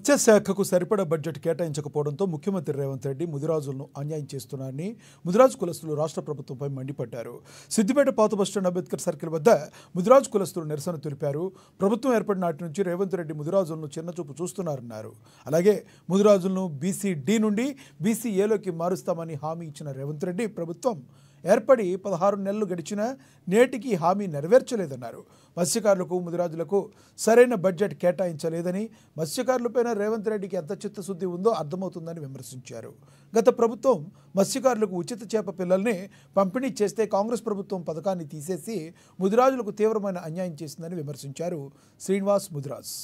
శాఖకు సరిపడా బడ్జెట్ కేటాయించకపోవడంతో ముఖ్యమంత్రి రేవంత్ రెడ్డి ముదిరాజులను అన్యాయం చేస్తున్నారని ముదిరాజు కులస్తులు రాష్ట్ర ప్రభుత్వంపై మండిపడ్డారు. సిద్దిపేట పాత బస్టాండ్ అంబేద్కర్ సర్కిల్ వద్ద ముదిరాజు కులస్తులు నిరసన తెలిపారు. ప్రభుత్వం ఏర్పడిన నాటి నుంచి రేవంత్ రెడ్డి ముదిరాజులను చిన్నచూపు చూస్తున్నారన్నారు. అలాగే ముదిరాజులను BC-D నుండి BC-Aలోకి మారుస్తామని హామీ ఇచ్చిన రేవంత్ రెడ్డి ప్రభుత్వం ఏర్పడి 16 నెలలు గడిచినా నేటికి హామీ నెరవేర్చలేదన్నారు. మత్స్యకారులకు ముదిరాజులకు సరైన బడ్జెట్ కేటాయించలేదని, మత్స్యకారులపైన రేవంత్ రెడ్డికి ఎంత చిత్తశుద్ధి ఉందో అర్థమవుతుందని విమర్శించారు. గత ప్రభుత్వం మత్స్యకారులకు ఉచిత చేప పిల్లల్ని పంపిణీ చేస్తే కాంగ్రెస్ ప్రభుత్వం పథకాన్ని తీసేసి ముదిరాజులకు తీవ్రమైన అన్యాయం చేసిందని విమర్శించారు. శ్రీనివాస్ ముదిరాజ్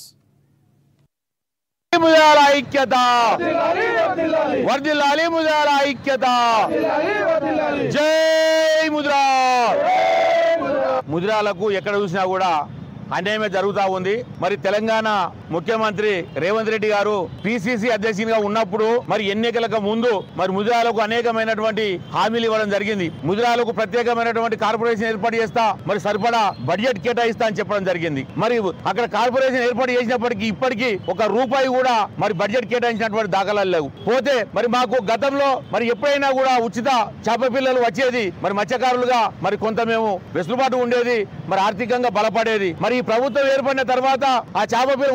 ముదిరాల ఐక్యత వర్ధిల్లాలి, ముదిరాల ఐక్యత జై ముదిరా. ముదిరాలకు ఎక్కడ చూసినా కూడా అన్యాయమే జరుగుతూ ఉంది. మరి తెలంగాణ ముఖ్యమంత్రి రేవంత్ రెడ్డి గారు PCC అధ్యక్షునిగా ఉన్నప్పుడు మరి ఎన్నికలకు ముందు మరి ముదిరాలకు అనేకమైనటువంటి హామీలు ఇవ్వడం జరిగింది. ముదిరాలకు ప్రత్యేకమైనటువంటి కార్పొరేషన్ ఏర్పాటు చేస్తా, మరి సరిపడా బడ్జెట్ కేటాయిస్తా అని చెప్పడం జరిగింది. మరి అక్కడ కార్పొరేషన్ ఏర్పాటు చేసినప్పటికీ ఇప్పటికీ ₹1 కూడా మరి బడ్జెట్ కేటాయించినటువంటి దాఖలాలు లేవు. పోతే మరి మాకు గతంలో మరి ఎప్పుడైనా కూడా ఉచిత చేప పిల్లలు వచ్చేది, మరి మత్స్యకారులుగా మరి కొంత మేము వెసులుబాటు ఉండేది, మరి ఆర్థికంగా బలపడేది. మరి ఈ ప్రభుత్వం ఏర్పడిన తర్వాత ఆ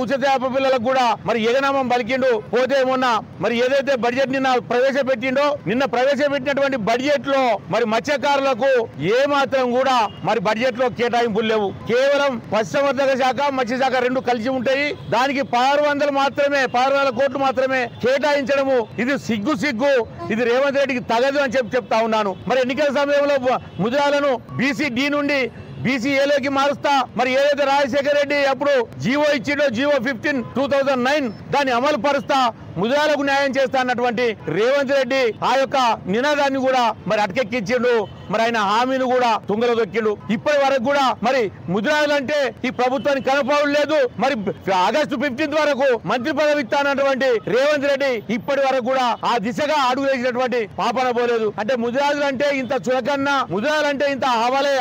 ఉచిత చేప పిల్లలకు కూడా మరి ఎగనామం పలికిండు. పోతే మొన్న మరి ఏదైతే బడ్జెట్ నిన్న ప్రవేశపెట్టినటువంటి బడ్జెట్ లో మరి మత్స్యకారులకు ఏ మాత్రం కూడా మరి బడ్జెట్ లో కేటాయింపులు లేవు. కేవలం పశుసంవర్ధక శాఖ, మత్స్యశాఖ రెండు కలిసి ఉంటాయి. దానికి 1600 కోట్లు మాత్రమే కేటాయించడము ఇది సిగ్గు. ఇది రేవంత్ రెడ్డికి తగదు అని చెప్తా ఉన్నాను. మరి ఎన్నికల సమయంలో ముదిరాలను BC-D నుండి BC-Aలోకి మారుస్తా, మరి ఏదైతే రాజశేఖర రెడ్డి అప్పుడు జీవో ఇచ్చిండో జీవో 15/2009 దాన్ని అమలు పరుస్తా, ముదిరాలకు న్యాయం చేస్తా అన్నటువంటి రేవంత్ రెడ్డి ఆ యొక్క నినాదాన్ని కూడా మరి అటకెక్కించిండు. మరి ఆయన హామీని కూడా తుంగలో దొక్కిండు. ఇప్పటి వరకు కూడా మరి ముదిరాలంటే ఈ ప్రభుత్వానికి కనపడడం లేదు. మరి ఆగస్టు 15 వరకు మంత్రి పదవి ఇస్తానటువంటి రేవంత్ రెడ్డి ఇప్పటి వరకు కూడా ఆ దిశగా అడుగు వేసినటువంటి పాపన పోలేదు. అంటే ముదిరాజులంటే ఇంత చులకన్నా, ముదిరాలంటే ఇంత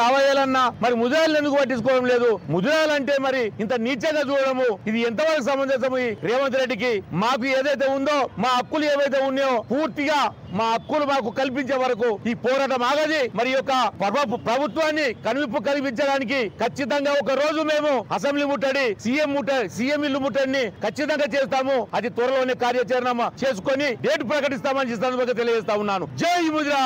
అవయాలన్నా మరి ముదిరాలను ఎందుకు పట్టించుకోవడం లేదు? ముదిరాలంటే మరి ఇంత నీచంగా చూడడము ఇది ఎంతవరకు సమంజసము రేవంత్ రెడ్డికి? మాకు ఏదైతే ఉందో, మా హక్కులు ఏవైతే ఉన్నాయో పూర్తిగా మా హక్కులు మాకు కల్పించే వరకు ఈ పోరాటం ఆగది. మరి యొక్క ప్రభుత్వాన్ని కనువిప్పు కల్పించడానికి ఖచ్చితంగా ఒక రోజు మేము అసెంబ్లీ ముట్టడి, సీఎం ఇల్లు ముట్టడిని ఖచ్చితంగా చేస్తాము. అది త్వరలోనే కార్యాచరణ చేసుకొని డేట్ ప్రకటిస్తామని తెలియజేస్తా ఉన్నాను. జై ముదిరా.